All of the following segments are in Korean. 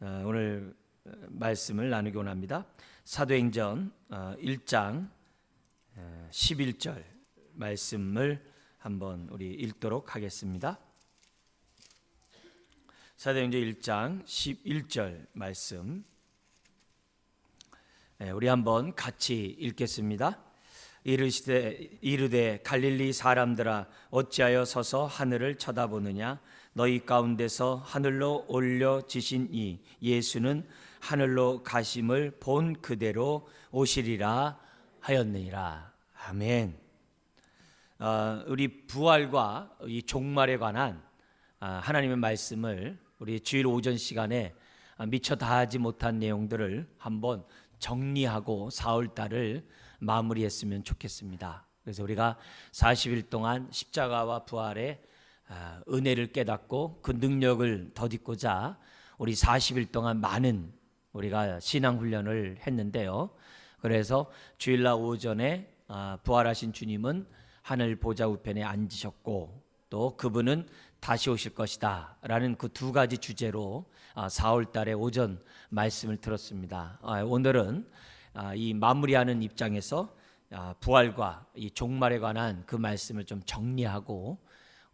오늘 말씀을 나누기 원합니다. 사도행전 1장 11절 말씀을 한번 우리 읽도록 하겠습니다. 사도행전 1장 11절 말씀 우리 한번 같이 읽겠습니다. 이르되 갈릴리 사람들아 어찌하여 서서 하늘을 쳐다보느냐 너희 가운데서 하늘로 올려지신 이 예수는 하늘로 가심을 본 그대로 오시리라 하였느니라. 아멘. 우리 부활과 이 종말에 관한 하나님의 말씀을 우리 주일 오전 시간에 미처 다하지 못한 내용들을 한번 정리하고 4월달을 마무리했으면 좋겠습니다. 그래서 우리가 40일 동안 십자가와 부활의 은혜를 깨닫고 그 능력을 덧입고자 우리 40일 동안 많은 우리가 신앙훈련을 했는데요. 그래서 주일날 오전에 부활하신 주님은 하늘 보좌 우편에 앉으셨고 또 그분은 다시 오실 것이다 라는 그 두 가지 주제로 4월달에 오전 말씀을 들었습니다. 오늘은 이 마무리하는 입장에서 부활과 이 종말에 관한 그 말씀을 좀 정리하고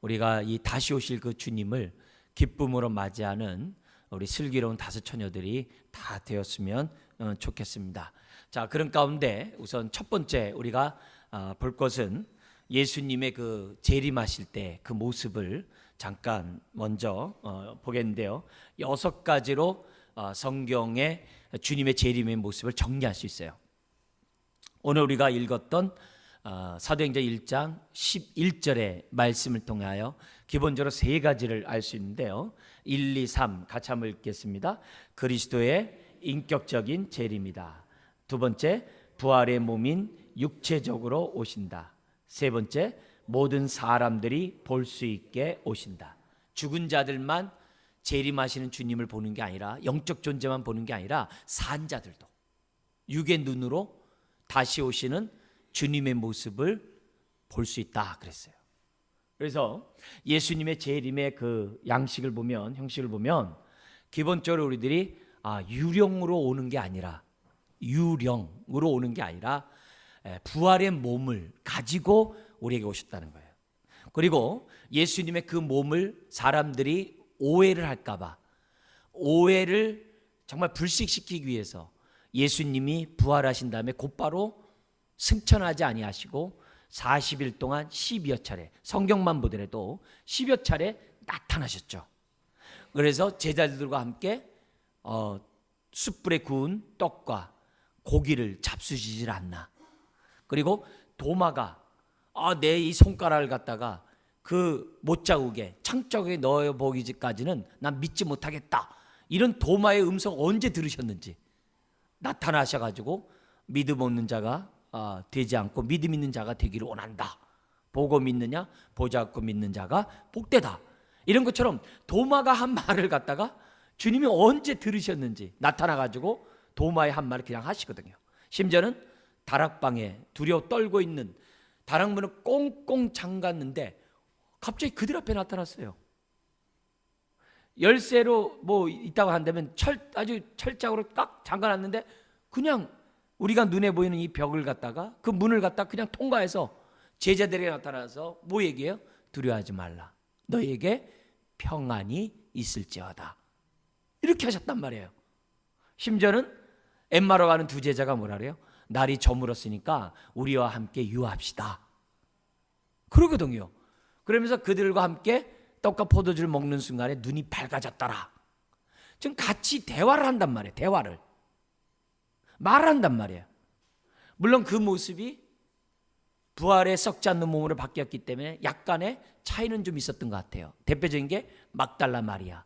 우리가 이 다시 오실 그 주님을 기쁨으로 맞이하는 우리 슬기로운 다섯 처녀들이 다 되었으면 좋겠습니다. 자, 그런 가운데 우선 첫 번째 우리가 볼 것은 예수님의 그 재림하실 때 그 모습을 잠깐 먼저 보겠는데요. 6가지로 성경의 주님의 재림의 모습을 정리할 수 있어요. 오늘 우리가 읽었던 사도행전 1장 11절의 말씀을 통하여 기본적으로 3가지를 알 수 있는데요. 1, 2, 3 같이 한번 읽겠습니다. 그리스도의 인격적인 재림이다. 두 번째, 부활의 몸인 육체적으로 오신다. 세 번째, 모든 사람들이 볼 수 있게 오신다. 죽은 자들만 재림하시는 주님을 보는 게 아니라 영적 존재만 보는 게 아니라 산 자들도 육의 눈으로 다시 오시는 주님의 모습을 볼 수 있다 그랬어요. 그래서 예수님의 재림의 그 양식을 보면 형식을 보면 기본적으로 우리들이 유령으로 오는 게 아니라 유령으로 오는 게 아니라 부활의 몸을 가지고 우리에게 오셨다는 거예요. 그리고 예수님의 그 몸을 사람들이 오해를 할까봐 오해를 정말 불식시키기 위해서 예수님이 부활하신 다음에 곧바로 승천하지 아니하시고 40일 동안 10여 차례 성경만 보더라도 10여 차례 나타나셨죠. 그래서 제자들과 함께 숯불에 구운 떡과 고기를 잡수시질 않나. 그리고 도마가 내 이 손가락을 갖다가 그 못자국에 창자국에 넣어보기까지는 난 믿지 못하겠다. 이런 도마의 음성 언제 들으셨는지 나타나셔가지고 믿음 없는 자가 되지 않고 믿음 있는 자가 되기를 원한다. 보고 믿느냐 보지 않고 믿는 자가 복되다. 이런 것처럼 도마가 한 말을 갖다가 주님이 언제 들으셨는지 나타나가지고 도마의 한 말을 그냥 하시거든요. 심지어는 다락방에 두려워 떨고 있는 다락문을 꽁꽁 잠갔는데 갑자기 그들 앞에 나타났어요. 열쇠로 뭐 있다고 한다면 아주 철장으로 꽉 잠가놨는데 그냥 우리가 눈에 보이는 이 벽을 갖다가 그 문을 갖다가 그냥 통과해서 제자들에게 나타나서 뭐 얘기해요? 두려워하지 말라. 너에게 평안이 있을지어다. 이렇게 하셨단 말이에요. 심지어는 엠마로 가는 두 제자가 뭐라 그래요? 날이 저물었으니까 우리와 함께 유합시다. 그러거든요. 그러면서 그들과 함께 떡과 포도주를 먹는 순간에 눈이 밝아졌더라. 지금 같이 대화를 한단 말이에요. 대화를. 말한단 말이에요. 물론 그 모습이 부활의 썩지 않는 몸으로 바뀌었기 때문에 약간의 차이는 좀 있었던 것 같아요. 대표적인 게 막달라 마리아.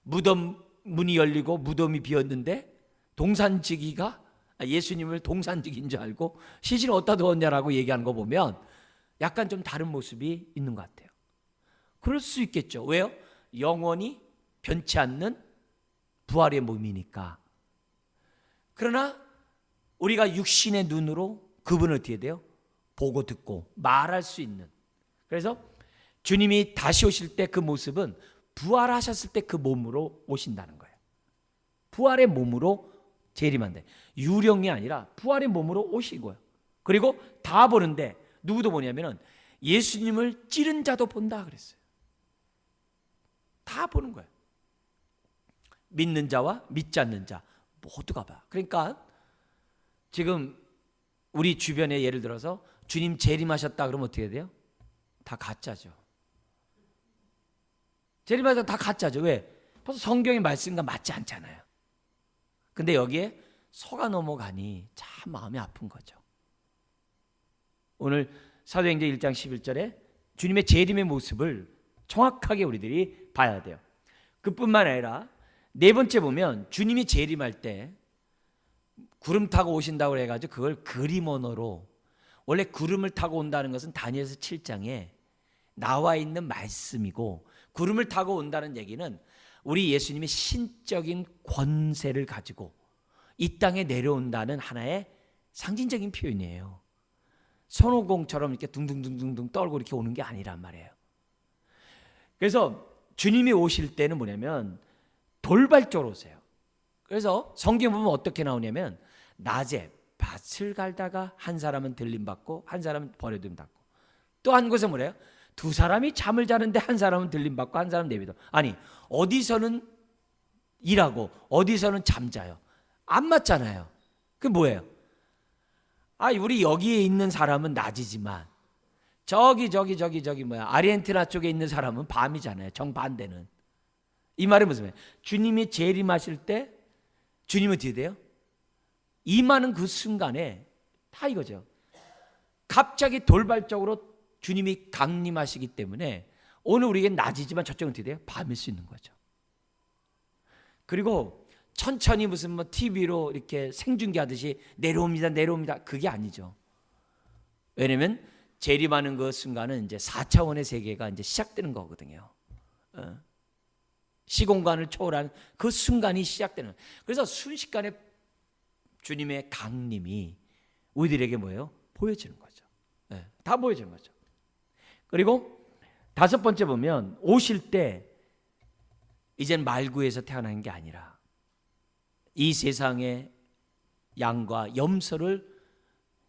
무덤 문이 열리고 무덤이 비었는데 동산지기가 예수님을 동산지기인 줄 알고 시신을 어디다 두었냐라고 얘기하는 거 보면 약간 좀 다른 모습이 있는 것 같아요. 그럴 수 있겠죠. 왜요? 영원히 변치 않는 부활의 몸이니까. 그러나 우리가 육신의 눈으로 그분을 어떻게 돼요? 보고 듣고 말할 수 있는. 그래서 주님이 다시 오실 때 그 모습은 부활하셨을 때 그 몸으로 오신다는 거예요. 부활의 몸으로 재림한다. 유령이 아니라 부활의 몸으로 오시고요. 그리고 다 보는데 누구도 보냐면은 예수님을 찌른 자도 본다 그랬어요. 다 보는 거예요. 믿는 자와 믿지 않는 자 모두가 봐. 그러니까 지금 우리 주변에 예를 들어서 주님 재림하셨다 그러면 어떻게 돼요? 다 가짜죠. 재림하셨다 다 가짜죠. 왜? 벌써 성경의 말씀과 맞지 않잖아요. 근데 여기에 속아 넘어가니 참 마음이 아픈 거죠. 오늘 사도행전 1장 11절에 주님의 재림의 모습을 정확하게 우리들이 봐야 돼요. 그뿐만 아니라 네 번째 보면 주님이 재림할 때 구름 타고 오신다고 해가지고 그걸 그림 언어로, 원래 구름을 타고 온다는 것은 다니엘서 7장에 나와 있는 말씀이고, 구름을 타고 온다는 얘기는 우리 예수님이 신적인 권세를 가지고 이 땅에 내려온다는 하나의 상징적인 표현이에요. 손오공처럼 이렇게 둥둥둥둥 떨고 이렇게 오는 게 아니란 말이에요. 그래서 주님이 오실 때는 뭐냐면 돌발적으로 오세요. 그래서 성경 보면 어떻게 나오냐면 낮에 밭을 갈다가 한 사람은 들림받고 한 사람은 버려둠 받고, 또 한 곳에 뭐래요? 두 사람이 잠을 자는데 한 사람은 들림받고 한 사람은 내비둬. 아니 어디서는 일하고 어디서는 잠자요. 안 맞잖아요. 그게 뭐예요? 우리 여기에 있는 사람은 낮이지만 저기 아르헨티나 쪽에 있는 사람은 밤이잖아요. 정반대는. 이 말이 무슨 말이에요? 주님이 재림하실 때 주님은 어떻게 돼요? 임하는 그 순간에 다 이거죠. 갑자기 돌발적으로 주님이 강림하시기 때문에 오늘 우리에게 낮이지만 저쪽은 어떻게 돼요? 밤일 수 있는 거죠. 그리고 천천히 무슨 뭐 TV로 이렇게 생중계하듯이 내려옵니다. 그게 아니죠. 왜냐면 재림하는 그 순간은 이제 4차원의 세계가 이제 시작되는 거거든요. 시공간을 초월하는 그 순간이 시작되는. 그래서 순식간에 주님의 강림이 우리들에게 뭐예요? 보여지는 거죠. 다 보여지는 거죠. 그리고 다섯 번째 보면 오실 때 이젠 말구에서 태어난 게 아니라 이 세상의 양과 염소를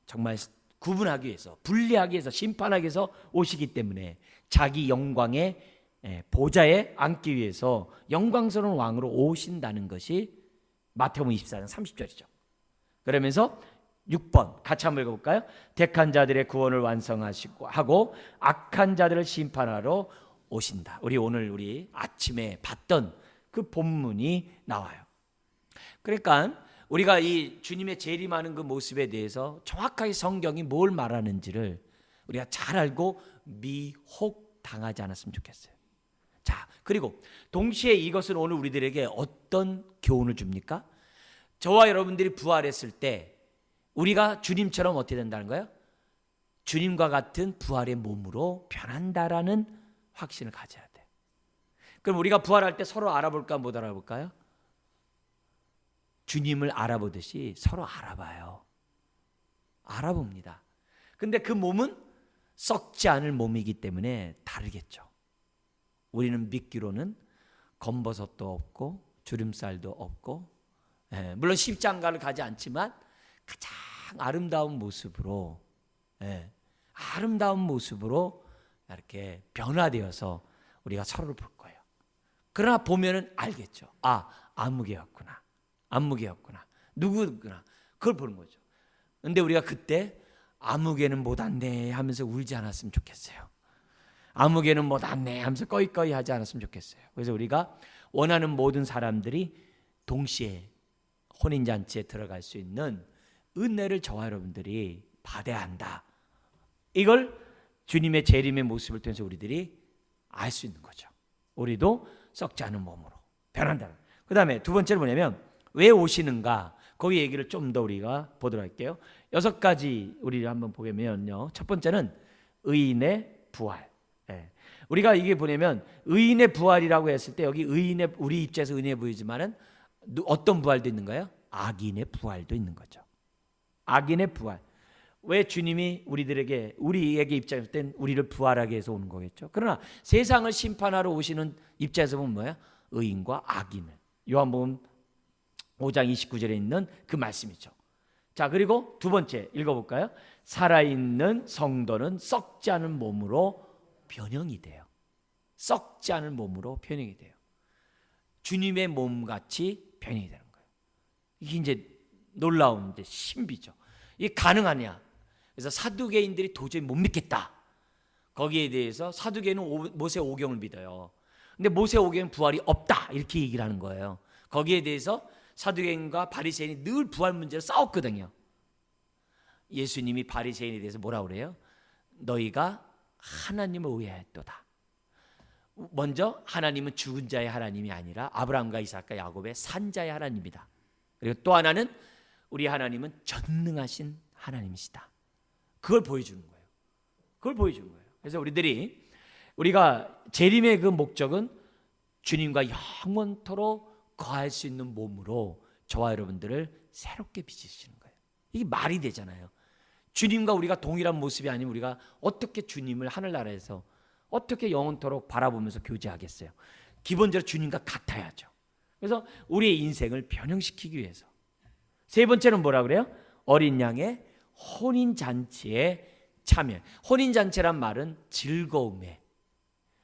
정말 구분하기 위해서, 분리하기 위해서, 심판하기 위해서 오시기 때문에 자기 영광의 보좌에 앉기 위해서 영광스러운 왕으로 오신다는 것이 마태복음 24장 30절이죠. 그러면서 6번 같이 한번 읽어볼까요? 택한 자들의 구원을 완성하시고 하고 악한 자들을 심판하러 오신다. 우리 아침에 봤던 그 본문이 나와요. 그러니까 우리가 이 주님의 재림하는 그 모습에 대해서 정확하게 성경이 뭘 말하는지를 우리가 잘 알고 미혹당하지 않았으면 좋겠어요. 자, 그리고 동시에 이것은 오늘 우리들에게 어떤 교훈을 줍니까? 저와 여러분들이 부활했을 때 우리가 주님처럼 어떻게 된다는 거예요? 주님과 같은 부활의 몸으로 변한다라는 확신을 가져야 돼. 그럼 우리가 부활할 때 서로 알아볼까 못 알아볼까요? 주님을 알아보듯이 서로 알아봐요. 알아봅니다. 근데 그 몸은 썩지 않을 몸이기 때문에 다르겠죠. 우리는 믿기로는 검버섯도 없고 주름살도 없고, 물론 십자가를 가지 않지만 가장 아름다운 모습으로, 아름다운 모습으로 이렇게 변화되어서 우리가 서로를 볼 거예요. 그러나 보면은 알겠죠. 안무개였구나. 누구구나. 그걸 보는 거죠. 근데 우리가 그때 아무개는 못 왔네 하면서 울지 않았으면 좋겠어요. 아무개는 못 왔네 하면서 꺼이꺼이 하지 않았으면 좋겠어요. 그래서 우리가 원하는 모든 사람들이 동시에 혼인잔치에 들어갈 수 있는 은혜를 저와 여러분들이 받아야 한다. 이걸 주님의 재림의 모습을 통해서 우리들이 알 수 있는 거죠. 우리도 썩지 않은 몸으로 변한다. 그 다음에 두 번째는 뭐냐면 왜 오시는가? 거기 얘기를 좀 더 우리가 보도록 할게요. 6가지 우리를 한번 보면요. 첫 번째는 의인의 부활. 우리가 이게 보냐면 의인의 부활이라고 했을 때 여기 우리 입장에서 의인의 부활이지만은 어떤 부활도 있는가요? 악인의 부활도 있는 거죠. 악인의 부활. 왜 주님이 우리에게 입장했을 땐 우리를 부활하게 해서 오는 거겠죠. 그러나 세상을 심판하러 오시는 입장에서 보면 뭐야? 의인과 악인을. 요한복음 5장 29절에 있는 그 말씀이죠. 자, 그리고 두 번째 읽어볼까요? 살아있는 성도는 썩지 않은 몸으로 변형이 돼요. 썩지 않은 몸으로 변형이 돼요. 주님의 몸같이 변형이 되는 거예요. 이게 이제 놀라운 이제 신비죠. 이게 가능하냐? 그래서 사두개인들이 도저히 못 믿겠다. 거기에 대해서 사두개인은 모세 오경을 믿어요. 근데 모세 오경은 부활이 없다 이렇게 얘기를 하는 거예요. 거기에 대해서 사두개인과 바리새인이 늘 부활 문제로 싸웠거든요. 예수님이 바리새인에 대해서 뭐라고 그래요? 너희가 하나님을 오해했도다. 먼저 하나님은 죽은 자의 하나님이 아니라 아브라함과 이삭과 야곱의 산 자의 하나님이다. 그리고 또 하나는 우리 하나님은 전능하신 하나님이시다. 그걸 보여주는 거예요. 그걸 보여주는 거예요. 그래서 우리가 재림의 그 목적은 주님과 영원토록 거할 수 있는 몸으로 저와 여러분들을 새롭게 빚으시는 거예요. 이게 말이 되잖아요. 주님과 우리가 동일한 모습이 아니면 우리가 어떻게 주님을 하늘나라에서 어떻게 영원토록 바라보면서 교제하겠어요? 기본적으로 주님과 같아야죠. 그래서 우리의 인생을 변형시키기 위해서. 세 번째는 뭐라 그래요? 어린 양의 혼인잔치에 참여. 혼인잔치란 말은 즐거움에,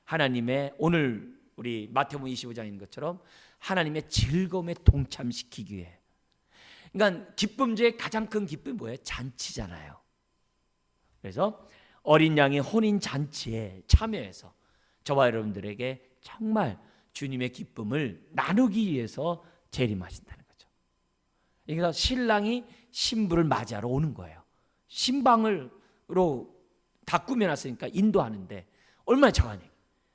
하나님의 오늘 우리 마태복음 25장인 것처럼 하나님의 즐거움에 동참시키기 위해. 그러니까 기쁨 중에 가장 큰 기쁨이 뭐예요? 잔치잖아요. 그래서 어린 양의 혼인잔치에 참여해서 저와 여러분들에게 정말 주님의 기쁨을 나누기 위해서 재림하신다는 거죠. 그래서 신랑이 신부를 맞이하러 오는 거예요. 신방으로 다 꾸며놨으니까 인도하는데 얼마나 정하니.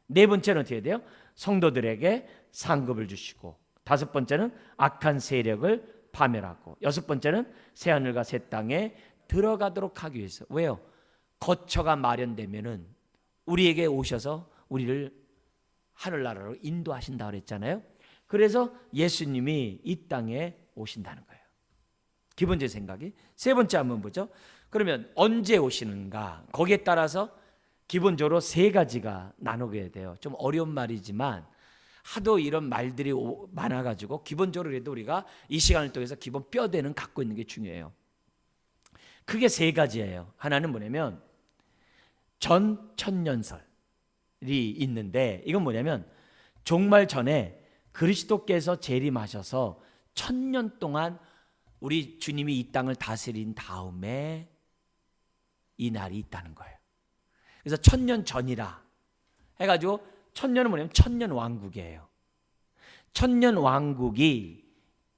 네 번째는 어떻게 돼요? 성도들에게 상급을 주시고, 다섯 번째는 악한 세력을 파멸하고, 여섯 번째는 새하늘과 새 땅에 들어가도록 하기 위해서. 왜요? 거처가 마련되면은 우리에게 오셔서 우리를 하늘나라로 인도하신다 그랬잖아요. 그래서 예수님이 이 땅에 오신다는 거예요. 기본적인 생각이. 세 번째 한번 보죠. 그러면 언제 오시는가? 거기에 따라서 기본적으로 세 가지가 나누게 돼요. 좀 어려운 말이지만 하도 이런 말들이 많아가지고 기본적으로 그래도 우리가 이 시간을 통해서 기본 뼈대는 갖고 있는 게 중요해요. 크게 세 가지예요. 하나는 뭐냐면 전천년설이 있는데, 이건 뭐냐면 종말 전에 그리스도께서 재림하셔서 1000년 동안 우리 주님이 이 땅을 다스린 다음에 이 날이 있다는 거예요. 그래서 1000년 전이라 해가지고 1000년은 뭐냐면 1000년 왕국이에요. 1000년 왕국이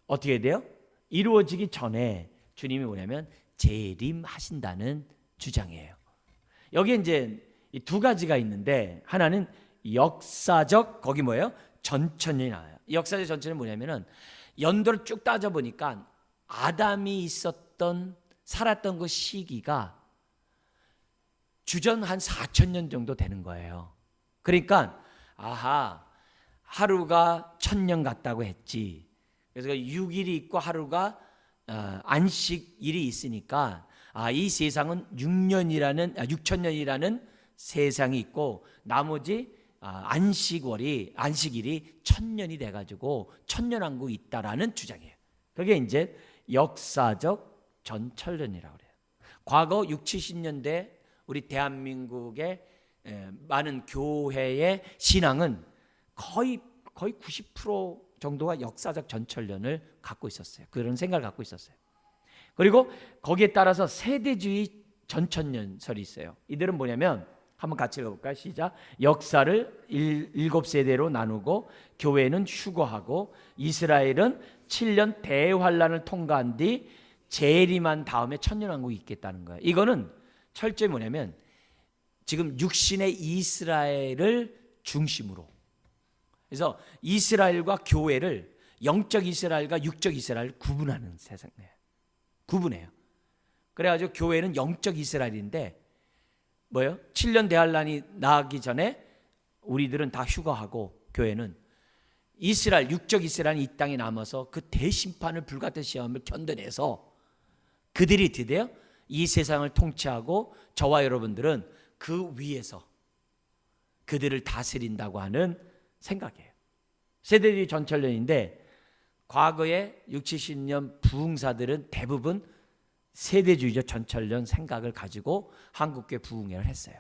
어떻게 돼요? 이루어지기 전에 주님이 뭐냐면 재림하신다는 주장이에요. 여기에 이제 이 두 가지가 있는데, 하나는 역사적, 거기 뭐예요? 전천년이 나와요. 역사적 전천년이 뭐냐면은 연도를 쭉 따져보니까 아담이 살았던 그 시기가 주전 한 4000년 정도 되는 거예요. 그러니까 하루가 1000년 같다고 했지. 그래서 6일이 있고 하루가 안식일이 있으니까 이 세상은 6000년이라는 세상이 있고 나머지 안식일이 1000년이 돼가지고 1000년왕국이 있다라는 주장이에요. 그게 이제 역사적 전천년이라고 그래요. 과거 60, 70년대 우리 대한민국의 많은 교회의 신앙은 거의 90% 정도가 역사적 전천년을 갖고 있었어요. 그런 생각을 갖고 있었어요. 그리고 거기에 따라서 세대주의 전천년설이 있어요. 이들은 뭐냐면 한번 같이 읽어볼까요? 시작. 역사를 7세대로 나누고 교회는 휴거하고 이스라엘은 7년 대환란을 통과한 뒤 재림한 다음에 천년왕국이 있겠다는 거예요. 이거는 철저히 뭐냐면 지금 육신의 이스라엘을 중심으로, 그래서 이스라엘과 교회를 영적 이스라엘과 육적 이스라엘을 구분하는 세상이에요. 구분해요. 그래가지고 교회는 영적 이스라엘인데 뭐예요? 7년 대환란이 나기 전에 우리들은 다 휴거하고 교회는 이스라엘, 육적 이스라엘이 이 땅에 남아서 그 대심판을 불같은 시험을 견뎌내서 그들이 드디어 이 세상을 통치하고 저와 여러분들은 그 위에서 그들을 다스린다고 하는 생각이에요. 세대주의 전철련인데 과거에 60, 70년 부흥사들은 대부분 세대주의적 전철련 생각을 가지고 한국교회 부흥회를 했어요.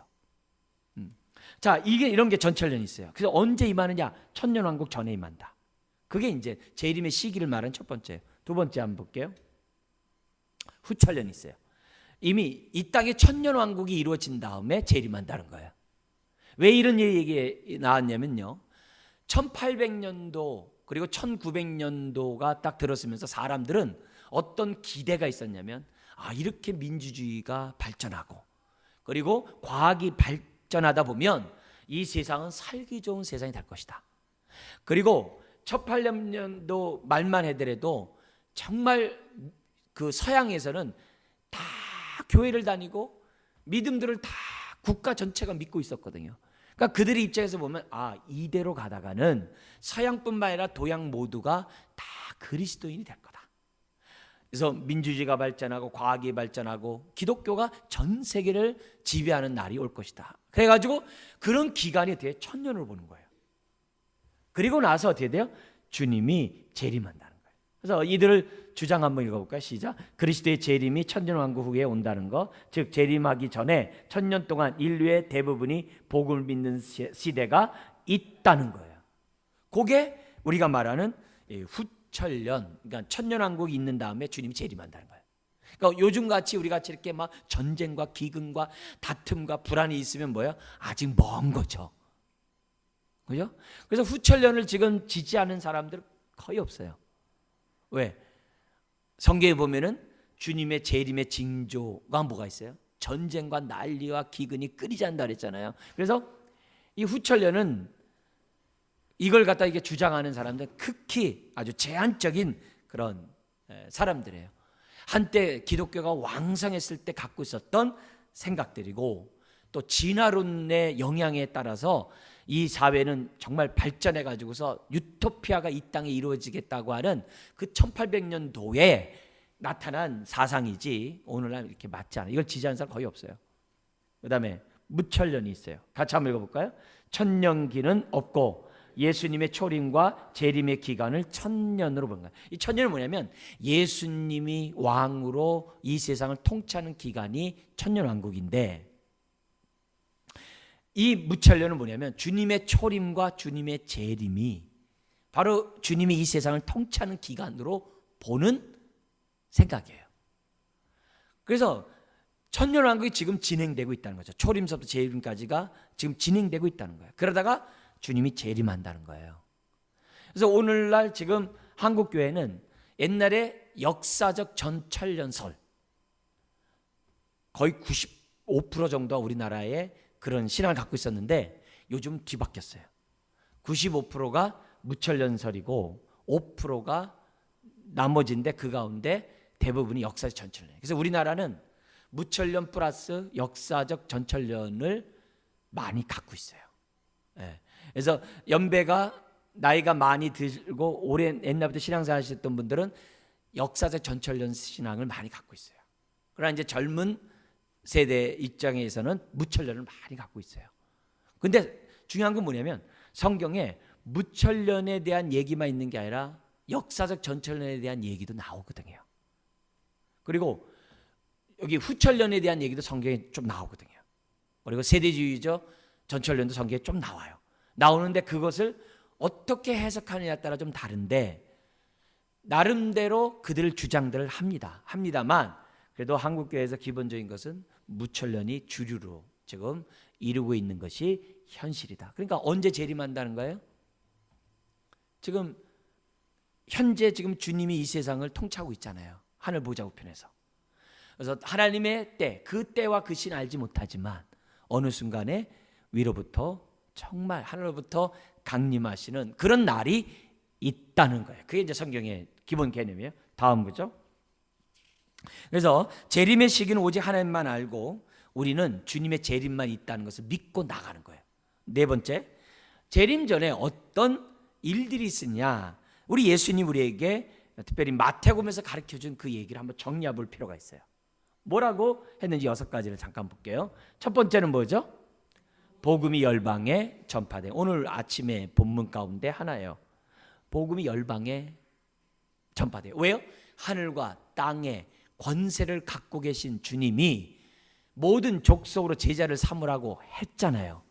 자, 이런 게 전철련이 있어요. 그래서 언제 임하느냐? 천년왕국 전에 임한다. 그게 이제 재림의 시기를 말하는 첫 번째예요. 두 번째 한번 볼게요. 후철련이 있어요. 이미 이 땅에 천년왕국이 이루어진 다음에 재림한다는 거예요. 왜 이런 얘기 나왔냐면요, 1800년도 그리고 1900년도가 딱 들었으면서 사람들은 어떤 기대가 있었냐면, 이렇게 민주주의가 발전하고 그리고 과학이 발전하다 보면 이 세상은 살기 좋은 세상이 될 것이다. 그리고 1800년도 말만 해더라도 정말 그 서양에서는 다 교회를 다니고 믿음들을 다 국가 전체가 믿고 있었거든요. 그러니까 그들의 입장에서 보면 이대로 가다가는 서양뿐만 아니라 동양 모두가 다 그리스도인이 될 거다. 그래서 민주주의가 발전하고 과학이 발전하고 기독교가 전 세계를 지배하는 날이 올 것이다. 그래가지고 그런 기간이 어떻게 천년을 보는 거예요. 그리고 나서 어떻게 돼요? 주님이 재림한다는 거예요. 그래서 이들을 주장 한번 읽어볼까요? 시작. 그리스도의 재림이 천년왕국 후에 온다는 것, 즉 재림하기 전에 천년 동안 인류의 대부분이 복음을 믿는 시대가 있다는 거예요. 그게 우리가 말하는 후천년, 그러니까 천년왕국이 있는 다음에 주님이 재림한다는 거예요. 그러니까 요즘같이 우리같이 이렇게 막 전쟁과 기근과 다툼과 불안이 있으면 뭐예요? 아직 먼 거죠. 그죠? 그래서 후천년을 지금 지지하는 사람들 거의 없어요. 왜? 성경에 보면은 주님의 재림의 징조가 뭐가 있어요? 전쟁과 난리와 기근이 끊이지 않는다 그랬잖아요. 그래서 이 후천년은 이걸 갖다 이게 주장하는 사람들 극히 아주 제한적인 그런 사람들이에요. 한때 기독교가 왕성했을 때 갖고 있었던 생각들이고, 또 진화론의 영향에 따라서 이 사회는 정말 발전해 가지고서 유토피아가 이 땅에 이루어지겠다고 하는 그 1800년도에 나타난 사상이지 오늘날 이렇게 맞지 않아요. 이걸 지지하는 사람 거의 없어요. 그 다음에 무천년이 있어요. 같이 한번 읽어볼까요? 천년기는 없고 예수님의 초림과 재림의 기간을 천년으로 본 거예요. 이 천년은 뭐냐면 예수님이 왕으로 이 세상을 통치하는 기간이 천년왕국인데, 이 무천년은 뭐냐면 주님의 초림과 주님의 재림이 바로 주님이 이 세상을 통치하는 기간으로 보는 생각이에요. 그래서 천년왕국이 지금 진행되고 있다는 거죠. 초림서부터 재림까지가 지금 진행되고 있다는 거예요. 그러다가 주님이 재림한다는 거예요. 그래서 오늘날 지금 한국교회는 옛날에 역사적 전천년설 거의 95% 정도가 우리나라에 그런 신앙을 갖고 있었는데 요즘 뒤바뀌었어요. 95%가 무천년설이고 5%가 나머지인데 그 가운데 대부분이 역사적 전천년. 그래서 우리나라는 무천년 플러스 역사적 전천년을 많이 갖고 있어요. 그래서 연배가 나이가 많이 들고 오랜 옛날부터 신앙생활 하셨던 분들은 역사적 전천년 신앙을 많이 갖고 있어요. 그러나 이제 젊은 세대 입장에서는 무천년을 많이 갖고 있어요. 근데 중요한 건 뭐냐면 성경에 무천년에 대한 얘기만 있는 게 아니라 역사적 전천년에 대한 얘기도 나오거든요. 그리고 여기 후천년에 대한 얘기도 성경에 좀 나오거든요. 그리고 세대주의적 전천년도 성경에 좀 나와요. 나오는데 그것을 어떻게 해석하느냐에 따라 좀 다른데 나름대로 그들 주장들을 합니다만 그래도 한국교회에서 기본적인 것은 무천년이 주류로 지금 이루고 있는 것이 현실이다. 그러니까 언제 재림한다는 거예요? 지금 현재 지금 주님이 이 세상을 통치하고 있잖아요. 하늘 보좌 우편에서. 그래서 하나님의 때, 그 때와 그 시는 알지 못하지만 어느 순간에 위로부터 정말 하늘로부터 강림하시는 그런 날이 있다는 거예요. 그게 이제 성경의 기본 개념이에요. 다음 보죠. 그래서 재림의 시기는 오직 하나님만 알고 우리는 주님의 재림만 있다는 것을 믿고 나가는 거예요. 네 번째, 재림 전에 어떤 일들이 있으냐. 우리 예수님 우리에게 특별히 마태복음에서 가르쳐준 그 얘기를 한번 정리해 볼 필요가 있어요. 뭐라고 했는지 6가지를 잠깐 볼게요. 첫 번째는 뭐죠? 복음이 열방에 전파돼. 오늘 아침에 본문 가운데 하나예요. 복음이 열방에 전파돼요. 왜요? 하늘과 땅에 권세를 갖고 계신 주님이 모든 족속으로 제자를 삼으라고 했잖아요.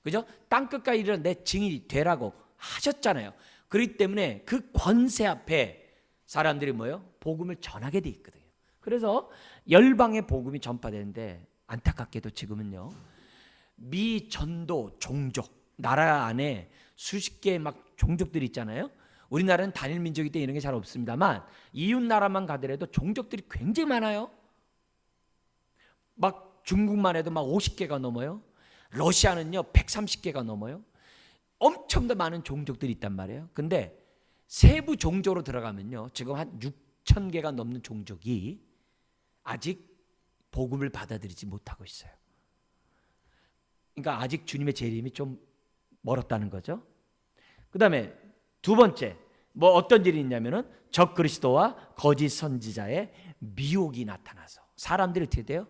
그죠? 땅끝까지 이르러 내 증인이 되라고 하셨잖아요. 그렇기 때문에 그 권세 앞에 사람들이 뭐예요? 복음을 전하게 돼 있거든요. 그래서 열방의 복음이 전파되는데 안타깝게도 지금은요, 미전도 종족, 나라 안에 수십 개의 막 종족들이 있잖아요. 우리나라는 단일 민족이기 때문에 이런 게 잘 없습니다만 이웃 나라만 가더라도 종족들이 굉장히 많아요. 막 중국만 해도 막 50개가 넘어요. 러시아는요 130개가 넘어요. 엄청 더 많은 종족들이 있단 말이에요. 근데 세부 종족으로 들어가면요, 지금 한 6,000개가 넘는 종족이 아직 복음을 받아들이지 못하고 있어요. 그러니까 아직 주님의 재림이 좀 멀었다는 거죠. 그 다음에 두 번째, 뭐 어떤 일이 있냐면은 적그리스도와 거짓 선지자의 미혹이 나타나서 사람들이 어떻게 돼요?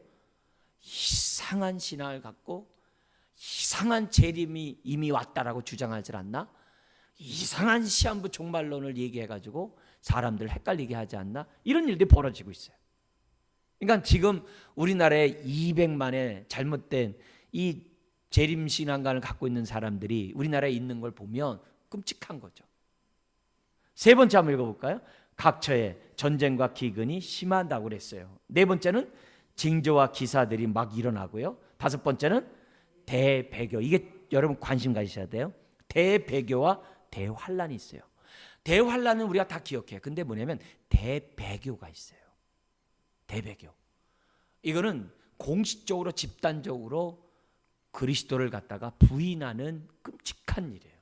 이상한 신앙을 갖고 이상한 재림이 이미 왔다라고 주장하지 않나? 이상한 시한부 종말론을 얘기해가지고 사람들 헷갈리게 하지 않나? 이런 일들이 벌어지고 있어요. 그러니까 지금 우리나라에 200만의 잘못된 이 재림신앙관을 갖고 있는 사람들이 우리나라에 있는 걸 보면 끔찍한 거죠. 세 번째 한번 읽어볼까요? 각처에 전쟁과 기근이 심하다고 그랬어요. 네 번째는 징조와 기사들이 막 일어나고요. 다섯 번째는 대배교. 이게 여러분 관심 가지셔야 돼요. 대배교와 대환란이 있어요. 대환란은 우리가 다 기억해요. 근데 뭐냐면 대배교가 있어요. 대배교. 이거는 공식적으로 집단적으로 그리스도를 갖다가 부인하는 끔찍한 일이에요.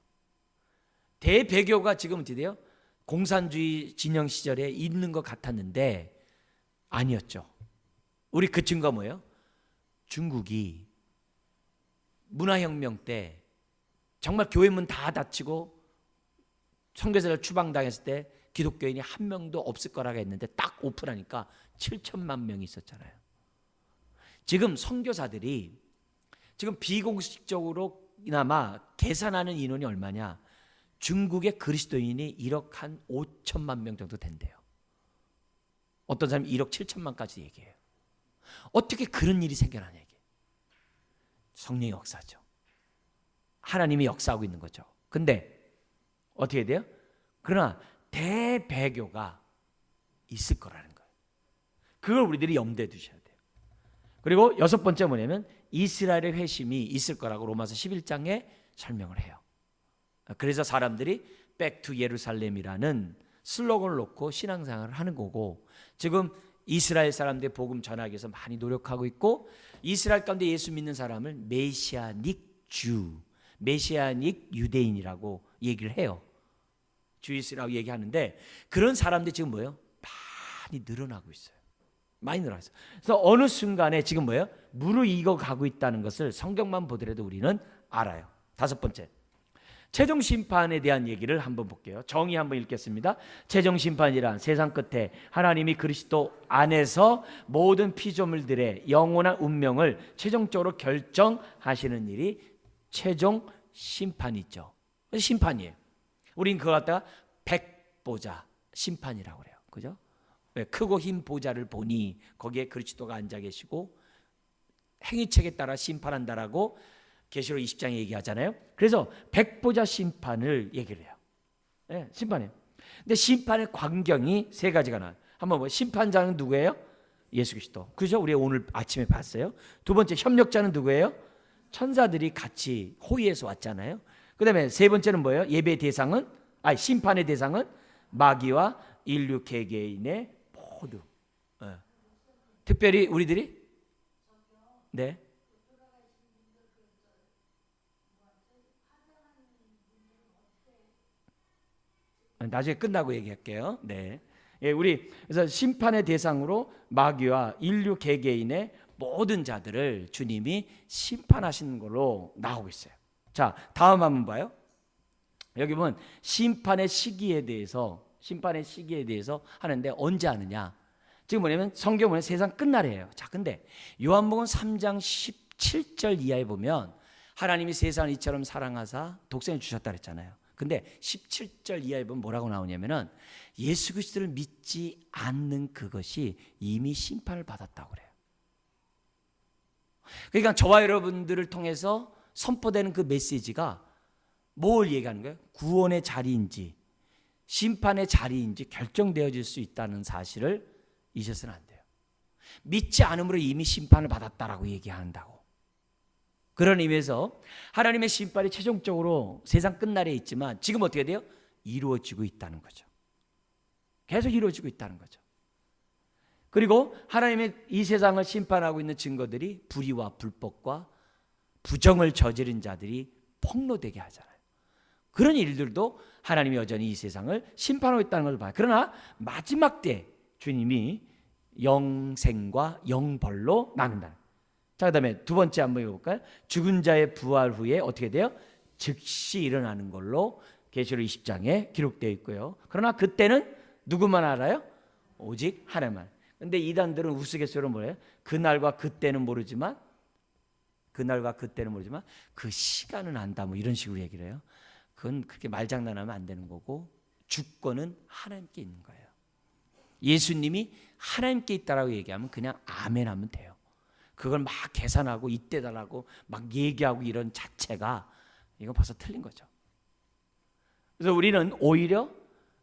대배교가 지금 어떻게 돼요? 공산주의 진영 시절에 있는 것 같았는데 아니었죠. 우리 그 증거 뭐예요? 중국이 문화혁명 때 정말 교회 문 다 닫히고 선교사를 추방당했을 때 기독교인이 한 명도 없을 거라고 했는데 딱 오픈하니까 7천만 명이 있었잖아요. 지금 선교사들이 지금 비공식적으로나마 계산하는 인원이 얼마냐? 중국의 그리스도인이 1억 한 5천만 명 정도 된대요. 어떤 사람이 1억 7천만까지 얘기해요. 어떻게 그런 일이 생겨나냐 이게. 성령의 역사죠. 하나님이 역사하고 있는 거죠. 근데 어떻게 돼요? 그러나 대배교가 있을 거라는 거예요. 그걸 우리들이 염두에 두셔야 돼요. 그리고 여섯 번째 뭐냐면 이스라엘의 회심이 있을 거라고 로마서 11장에 설명을 해요. 그래서 사람들이 Back to 예루살렘이라는 슬로건을 놓고 신앙생활을 하는 거고, 지금 이스라엘 사람들의 복음 전하기 위해서 많이 노력하고 있고, 이스라엘 가운데 예수 믿는 사람을 메시아닉 주, 메시아닉 유대인이라고 얘기를 해요. 주이스라고 얘기하는데 그런 사람들이 지금 뭐예요? 많이 늘어나고 있어요. 많이 늘어나고 있어요. 그래서 어느 순간에 지금 뭐예요? 무르익어 가고 있다는 것을 성경만 보더라도 우리는 알아요. 다섯 번째, 최종 심판에 대한 얘기를 한번 볼게요. 정의 한번 읽겠습니다. 최종 심판이란 세상 끝에 하나님이 그리스도 안에서 모든 피조물들의 영원한 운명을 최종적으로 결정하시는 일이 최종 심판이죠. 심판이에요. 우린 그거 갖다가 백보자 심판이라고 그래요. 그죠? 크고 흰 보좌를 보니 거기에 그리스도가 앉아 계시고 행위책에 따라 심판한다라고 계시록 20장에 얘기하잖아요. 그래서 백보자 심판을 얘기를 해요. 네, 심판이에요. 근데 심판의 광경이 세 가지가 나와요. 한번 뭐 심판자는 누구예요? 예수 그리스도. 그죠? 우리 오늘 아침에 봤어요. 두 번째, 협력자는 누구예요? 천사들이 같이 호위해서 왔잖아요. 그 다음에 세 번째는 뭐예요? 예배 대상은, 심판의 대상은 마귀와 인류 개개인의 모두. 네. 특별히 우리들이, 네. 나중에 끝나고 얘기할게요. 네. 예, 우리 그래서 심판의 대상으로 마귀와 인류 개개인의 모든 자들을 주님이 심판하시는 걸로 나오고 있어요. 자, 다음 한번 봐요. 여기 보면 심판의 시기에 대해서 하는데 언제 하느냐? 지금 뭐냐면 성경 보면 세상 끝날이에요. 자, 근데 요한복음 3장 17절 이하에 보면 하나님이 세상을 이처럼 사랑하사 독생을 주셨다 그랬잖아요. 근데 17절 이하에 보면 뭐라고 나오냐면은 예수 그리스도를 믿지 않는 그것이 이미 심판을 받았다고 그래요. 그러니까 저와 여러분들을 통해서 선포되는 그 메시지가 뭘 얘기하는 거예요? 구원의 자리인지 심판의 자리인지 결정되어질 수 있다는 사실을 잊어서는 안 돼요. 믿지 않음으로 이미 심판을 받았다라고 얘기한다고. 그런 의미에서 하나님의 심판이 최종적으로 세상 끝날에 있지만 지금 어떻게 돼요? 이루어지고 있다는 거죠. 계속 이루어지고 있다는 거죠. 그리고 하나님의 이 세상을 심판하고 있는 증거들이 불의와 불법과 부정을 저지른 자들이 폭로되게 하잖아요. 그런 일들도 하나님이 여전히 이 세상을 심판하고 있다는 걸 봐요. 그러나 마지막 때 주님이 영생과 영벌로 나눈다. 자, 그 다음에 두 번째 한번 읽어볼까요? 죽은 자의 부활 후에 어떻게 돼요? 즉시 일어나는 걸로 계시록 20장에 기록되어 있고요. 그러나 그때는 누구만 알아요? 오직 하나님만. 근데 이단들은 우스갯소리로 뭐예요? 그날과 그때는 모르지만 그 시간은 안다, 뭐 이런 식으로 얘기를 해요. 그건 그렇게 말장난하면 안 되는 거고, 주권은 하나님께 있는 거예요. 예수님이 하나님께 있다라고 얘기하면 그냥 아멘 하면 돼요. 그걸 막 계산하고 이때 달라고 막 얘기하고 이런 자체가 이건 벌써 틀린 거죠. 그래서 우리는 오히려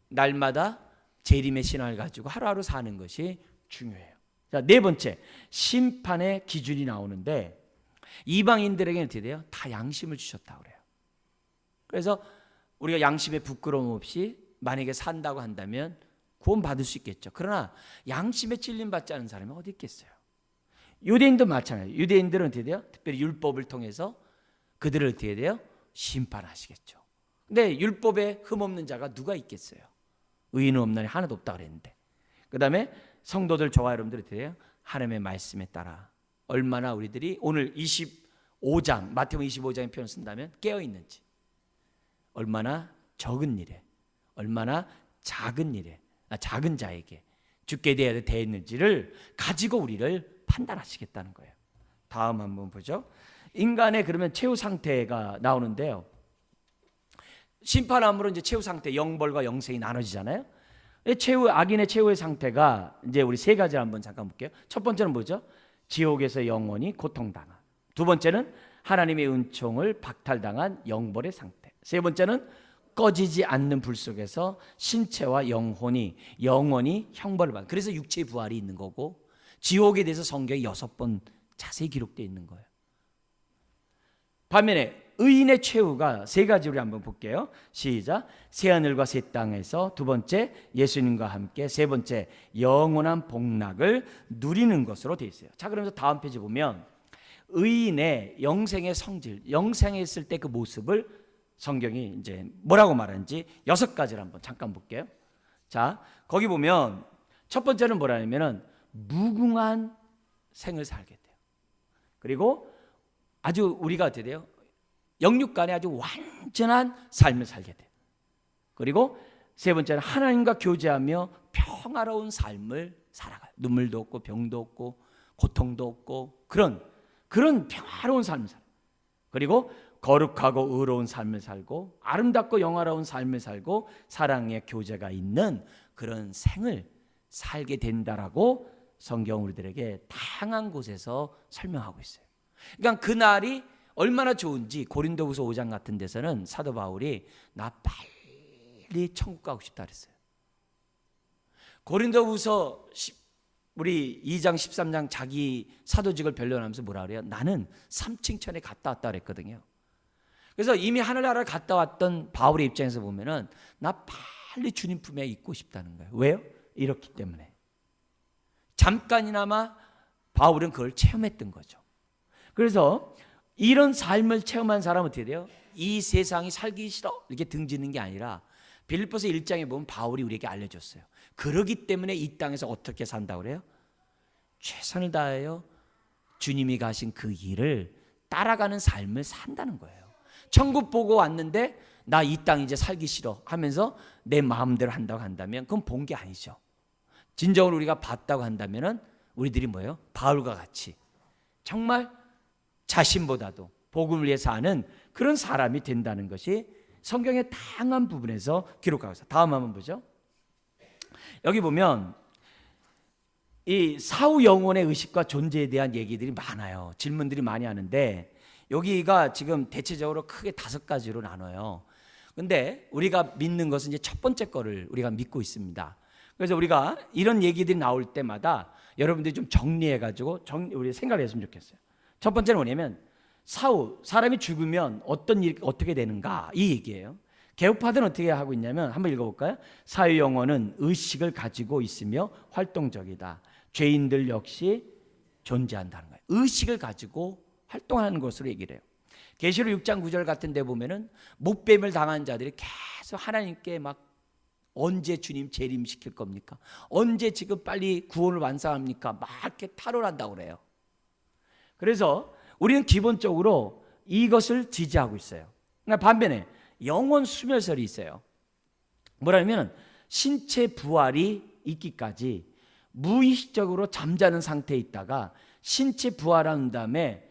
날마다 재림의 신앙을 가지고 하루하루 사는 것이 중요해요. 자, 네 번째, 심판의 기준이 나오는데 이방인들에게는 어떻게 돼요? 다 양심을 주셨다고 그래요. 그래서 우리가 양심에 부끄러움 없이 만약에 산다고 한다면 구원받을 수 있겠죠. 그러나 양심에 찔림받지 않은 사람이 어디 있겠어요? 유대인도 마찬가지예요. 유대인들은 어떻게 돼요? 특별히 율법을 통해서 그들을 어떻게 돼요? 심판하시겠죠. 근데 율법에 흠없는 자가 누가 있겠어요? 의인은 없나니 하나도 없다 그랬는데. 그 다음에 성도들, 저와 여러분들이 어떻게 돼요? 하나님의 말씀에 따라 얼마나 우리들이 오늘 25장 마태복음 25장의 표현을 쓴다면 깨어있는지, 얼마나 적은 일에, 얼마나 작은 일에, 작은 자에게 죽게 대했는지를 가지고 우리를 판단하시겠다는 거예요. 다음 한번 보죠. 인간의 그러면 최후 상태가 나오는데요. 심판함으로 이제 최후 상태, 영벌과 영생이 나눠지잖아요. 악인의 최후의 상태가 이제 우리 세 가지를 한번 잠깐 볼게요. 첫 번째는 뭐죠? 지옥에서 영원히 고통당한. 두 번째는 하나님의 은총을 박탈당한 영벌의 상태. 세 번째는 꺼지지 않는 불 속에서 신체와 영혼이 영원히 형벌을 받는. 그래서 육체의 부활이 있는 거고, 지옥에 대해서 성경에 6번 자세히 기록되어 있는 거예요. 반면에 의인의 최후가 세 가지로 한번 볼게요. 시작. 새하늘과 새 땅에서, 두 번째 예수님과 함께, 세 번째 영원한 복락을 누리는 것으로 되어 있어요. 자, 그러면서 다음 페이지 보면 의인의 영생의 성질, 영생에 있을 때 그 모습을 성경이 이제 뭐라고 말하는지 6가지를 한번 잠깐 볼게요. 자, 거기 보면 첫 번째는 뭐라냐면은 무궁한 생을 살게 돼요. 그리고 아주 우리가 어떻게 돼요? 영육간에 아주 완전한 삶을 살게 돼요. 그리고 세 번째는 하나님과 교제하며 평화로운 삶을 살아가요. 눈물도 없고 병도 없고 고통도 없고 그런 평화로운 삶을 살아요. 그리고 거룩하고 의로운 삶을 살고 아름답고 영화로운 삶을 살고 사랑의 교제가 있는 그런 생을 살게 된다라고 성경 우리들에게 다양한 곳에서 설명하고 있어요. 그러니까 그날이 얼마나 좋은지 고린도후서 5장 같은 데서는 사도 바울이 나 빨리 천국 가고 싶다 그랬어요. 고린도후서 우리 2장 13장 자기 사도직을 변론하면서 뭐라 그래요? 나는 삼층천에 갔다 왔다 그랬거든요. 그래서 이미 하늘나라를 갔다 왔던 바울의 입장에서 보면은 나 빨리 주님 품에 있고 싶다는 거예요. 왜요? 이렇기 때문에. 잠깐이나마 바울은 그걸 체험했던 거죠. 그래서 이런 삶을 체험한 사람은 어떻게 돼요? 이 세상이 살기 싫어 이렇게 등지는 게 아니라 빌립보서 1장에 보면 바울이 우리에게 알려줬어요. 그러기 때문에 이 땅에서 어떻게 산다고 그래요? 최선을 다하여 주님이 가신 그 길을 따라가는 삶을 산다는 거예요. 천국 보고 왔는데 나 이 땅 이제 살기 싫어 하면서 내 마음대로 한다고 한다면 그건 본 게 아니죠. 진정으로 우리가 봤다고 한다면은 우리들이 뭐예요? 바울과 같이 정말 자신보다도 복음을 위해 사는 그런 사람이 된다는 것이 성경의 다양한 부분에서 기록하고 있어요. 다음 한번 보죠. 여기 보면 이 사후 영혼의 의식과 존재에 대한 얘기들이 많아요. 질문들이 많이 하는데 여기가 지금 대체적으로 크게 5가지로 나눠요. 근데 우리가 믿는 것은 이제 첫 번째 거를 우리가 믿고 있습니다. 그래서 우리가 이런 얘기들이 나올 때마다 여러분들이 좀 정리해가지고 우리 생각을 했으면 좋겠어요. 첫 번째는 뭐냐면 사후 사람이 죽으면 어떤 일이 어떻게 되는가 이 얘기예요. 개혁파들은 어떻게 하고 있냐면 한번 읽어볼까요? 사후 영혼은 의식을 가지고 있으며 활동적이다. 죄인들 역시 존재한다는 거예요. 의식을 가지고 활동하는 것으로 얘기를 해요. 계시록 6장 9절 같은 데 보면은 목뱀을 당한 자들이 계속 하나님께 막 언제 주님 재림시킬 겁니까? 언제 지금 빨리 구원을 완성합니까? 막 이렇게 탈원한다고 그래요. 그래서 우리는 기본적으로 이것을 지지하고 있어요. 그러니까 반면에 영혼 수멸설이 있어요. 뭐라면 신체 부활이 있기까지 무의식적으로 잠자는 상태에 있다가 신체 부활한 다음에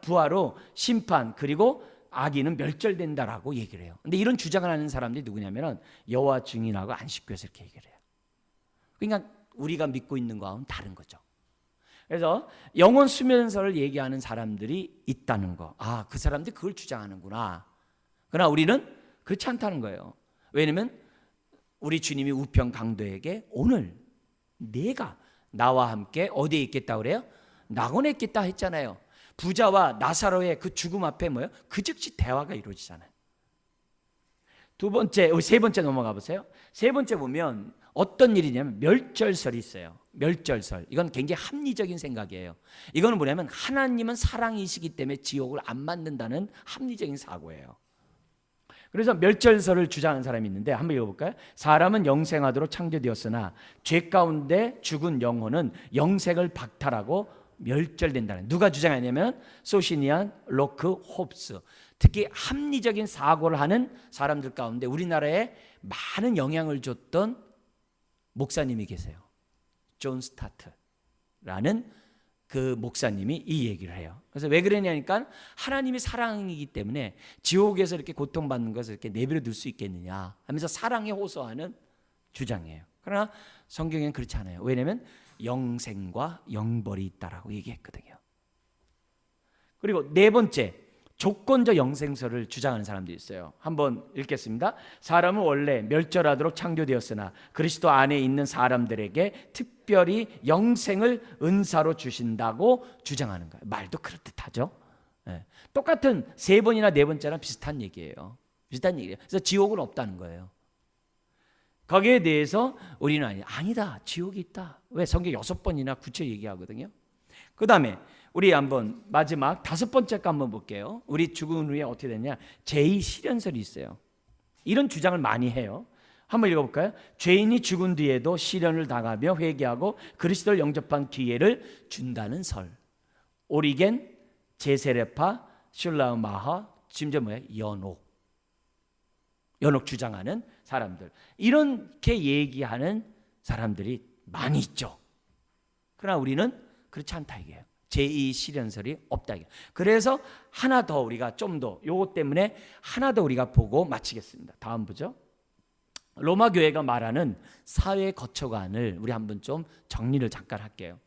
부활로 심판 그리고 악인은 멸절된다라고 얘기를 해요. 근데 이런 주장을 하는 사람들이 누구냐면 여호와 증인하고 안식교에서 이렇게 얘기를 해요. 그러니까 우리가 믿고 있는 거하고는 다른 거죠. 그래서 영혼 수면설을 얘기하는 사람들이 있다는 거. 아, 그 사람들이 그걸 주장하는구나. 그러나 우리는 그렇지 않다는 거예요. 왜냐하면 우리 주님이 우편 강도에게 오늘 내가 나와 함께 어디에 있겠다 그래요? 낙원에 있겠다 했잖아요. 부자와 나사로의 그 죽음 앞에 뭐예요? 그 즉시 대화가 이루어지잖아요. 세 번째 넘어가 보세요. 세 번째 보면 어떤 일이냐면 멸절설이 있어요. 멸절설. 이건 굉장히 합리적인 생각이에요. 이거는 뭐냐면 하나님은 사랑이시기 때문에 지옥을 안 만든다는 합리적인 사고예요. 그래서 멸절설을 주장하는 사람이 있는데 한번 읽어볼까요? 사람은 영생하도록 창조되었으나 죄 가운데 죽은 영혼은 영생을 박탈하고 멸절된다는, 누가 주장하냐면 소시니안, 로크, 홉스. 특히 합리적인 사고를 하는 사람들 가운데 우리나라에 많은 영향을 줬던 목사님이 계세요. 존 스타트라는 그 목사님이 이 얘기를 해요. 그래서 왜 그러냐니까 하나님이 사랑이기 때문에 지옥에서 이렇게 고통받는 것을 이렇게 내버려 둘 수 있겠느냐 하면서 사랑에 호소하는 주장이에요. 그러나 성경에는 그렇지 않아요. 왜냐하면 영생과 영벌이 있다라고 얘기했거든요. 그리고 네 번째, 조건적 영생설을 주장하는 사람들이 있어요. 한번 읽겠습니다. 사람은 원래 멸절하도록 창조되었으나 그리스도 안에 있는 사람들에게 특별히 영생을 은사로 주신다고 주장하는 거예요. 말도 그럴듯하죠. 네. 똑같은 세 번이나 네 번째랑 비슷한 얘기예요. 비슷한 얘기예요. 그래서 지옥은 없다는 거예요. 거기에 대해서 우리는 아니다, 지옥이 있다. 왜? 성경 6번이나 구체 얘기하거든요. 그 다음에 우리 한번 마지막 5번째 거 한번 볼게요. 우리 죽은 후에 어떻게 되냐? 제2시련설이 있어요. 이런 주장을 많이 해요. 한번 읽어볼까요? 죄인이 죽은 뒤에도 시련을 당하며 회개하고 그리스도를 영접한 기회를 준다는 설. 오리겐, 제세레파, 슐라우마하, 심지어 뭐예요? 연옥 주장하는 사람들. 이렇게 얘기하는 사람들이 많이 있죠. 그러나 우리는 그렇지 않다 이게요. 제2시련설이 없다 이게. 그래서 하나 더 우리가 좀 더 요것 때문에 하나 더 우리가 보고 마치겠습니다. 다음 보죠. 로마 교회가 말하는 사회 거쳐간을 우리 한번 좀 정리를 잠깐 할게요.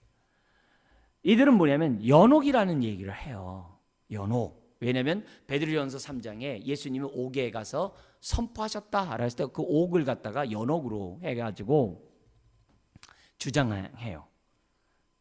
이들은 뭐냐면 연옥이라는 얘기를 해요. 연옥. 왜냐하면 베드로전서 3장에 예수님이 옥에 가서 선포하셨다 했을 때 그 옥을 갖다가 연옥으로 해가지고 주장해요.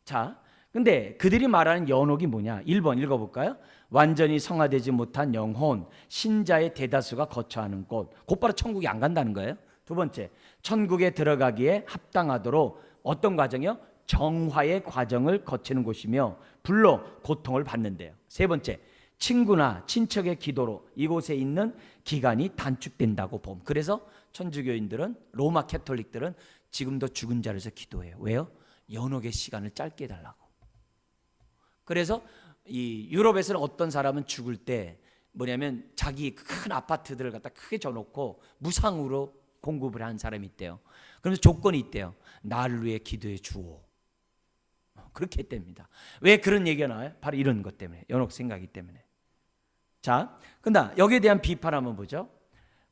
자, 근데 그들이 말하는 연옥이 뭐냐? 1번 읽어볼까요? 완전히 성화되지 못한 영혼, 신자의 대다수가 거처하는 곳. 곧바로 천국에 안 간다는 거예요. 두 번째, 천국에 들어가기에 합당하도록 어떤 과정이요? 정화의 과정을 거치는 곳이며 불로 고통을 받는데요. 세 번째, 친구나 친척의 기도로 이곳에 있는 기간이 단축된다고 봄. 그래서 천주교인들은, 로마 캐톨릭들은 지금도 죽은 자리에서 기도해요. 왜요? 연옥의 시간을 짧게 해달라고. 그래서 이 유럽에서는 어떤 사람은 죽을 때 뭐냐면 자기 큰 아파트들을 갖다 크게 져놓고 무상으로 공급을 한 사람이 있대요. 그러면서 조건이 있대요. 나를 위해 기도해 주오. 그렇게 했답니다. 왜 그런 얘기가 나와요? 바로 이런 것 때문에, 연옥 생각이 때문에. 자, 근데 여기에 대한 비판 한번 보죠.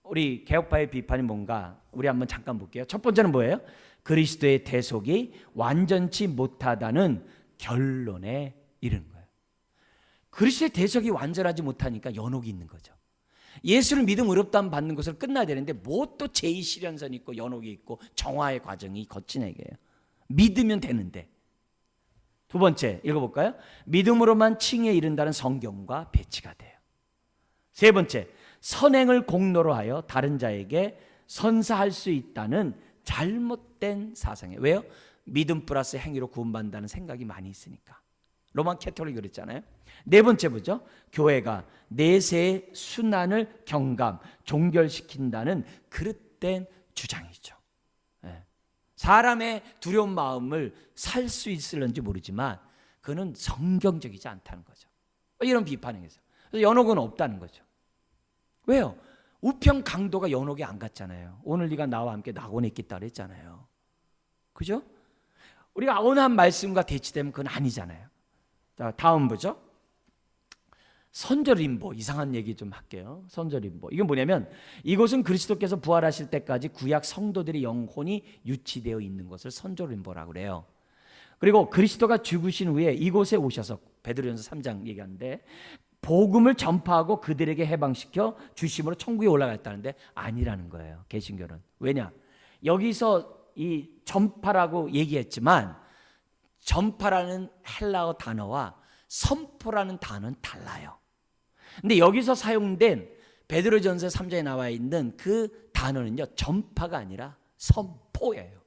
우리 개혁파의 비판이 뭔가 우리 한번 잠깐 볼게요. 첫 번째는 뭐예요? 그리스도의 대속이 완전치 못하다는 결론에 이르는 거예요. 그리스도의 대속이 완전하지 못하니까 연옥이 있는 거죠. 예수를 믿음 의롭다함 받는 것으로 끝나야 되는데 뭐 또 제2시련선이 있고 연옥이 있고 정화의 과정이 거친 얘기예요. 믿으면 되는데. 두 번째 읽어볼까요? 믿음으로만 칭에 이른다는 성경과 배치가 돼요. 세 번째, 선행을 공로로 하여 다른 자에게 선사할 수 있다는 잘못된 사상이에요. 왜요? 믿음 플러스 행위로 구원받는다는 생각이 많이 있으니까. 로만 캐톨릭이 그랬잖아요. 네 번째 보죠. 교회가 내세의 순환을 경감, 종결시킨다는 그릇된 주장이죠. 사람의 두려운 마음을 살 수 있을런지 모르지만 그는 성경적이지 않다는 거죠. 이런 비판에서 연옥은 없다는 거죠. 왜요? 우편 강도가 연옥에 안 갔잖아요. 오늘 네가 나와 함께 낙원에 있겠다 그랬잖아요. 그죠? 우리가 어느 한 말씀과 대치되면 그건 아니잖아요. 자, 다음 보죠. 선저림보, 이상한 얘기 좀 할게요. 선저림보, 이건 뭐냐면 이곳은 그리스도께서 부활하실 때까지 구약 성도들의 영혼이 유치되어 있는 것을 선저림보라고 그래요. 그리고 그리스도가 죽으신 후에 이곳에 오셔서 베드로전서 3장 얘기하는데 복음을 전파하고 그들에게 해방시켜 주심으로 천국에 올라갔다는데 아니라는 거예요. 개신교는. 왜냐? 여기서 이 전파라고 얘기했지만 전파라는 헬라어 단어와 선포라는 단어는 달라요. 근데 여기서 사용된 베드로전서 3장에 나와 있는 그 단어는요, 전파가 아니라 선포예요.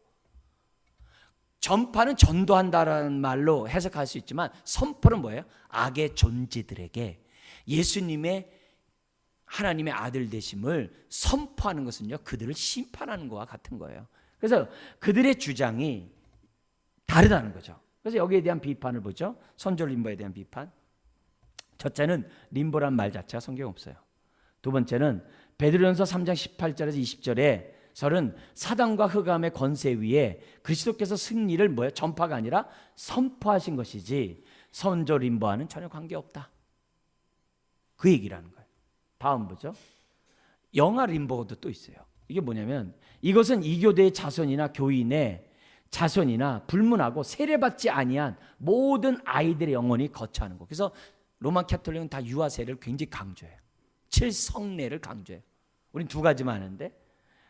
전파는 전도한다라는 말로 해석할 수 있지만 선포는 뭐예요? 악의 존재들에게 예수님의 하나님의 아들 되심을 선포하는 것은요, 그들을 심판하는 것과 같은 거예요. 그래서 그들의 주장이 다르다는 거죠. 그래서 여기에 대한 비판을 보죠. 선조 림보에 대한 비판. 첫째는 림보란 말 자체가 성경에 없어요. 두 번째는 베드로전서 3장 18절에서 20절에 설은 사단과 흑암의 권세 위에 그리스도께서 승리를 뭐예요? 전파가 아니라 선포하신 것이지 선조 림보와는 전혀 관계없다. 그 얘기라는 거예요. 다음 보죠. 영아 림보도 또 있어요. 이게 뭐냐면 이것은 이교대의 자손이나 교인의 자손이나 불문하고 세례받지 아니한 모든 아이들의 영혼이 거처하는 것. 그래서 로만 캐톨릭은 다 유아 세례를 굉장히 강조해요. 7성례를 강조해요. 우린 두 가지만 하는데,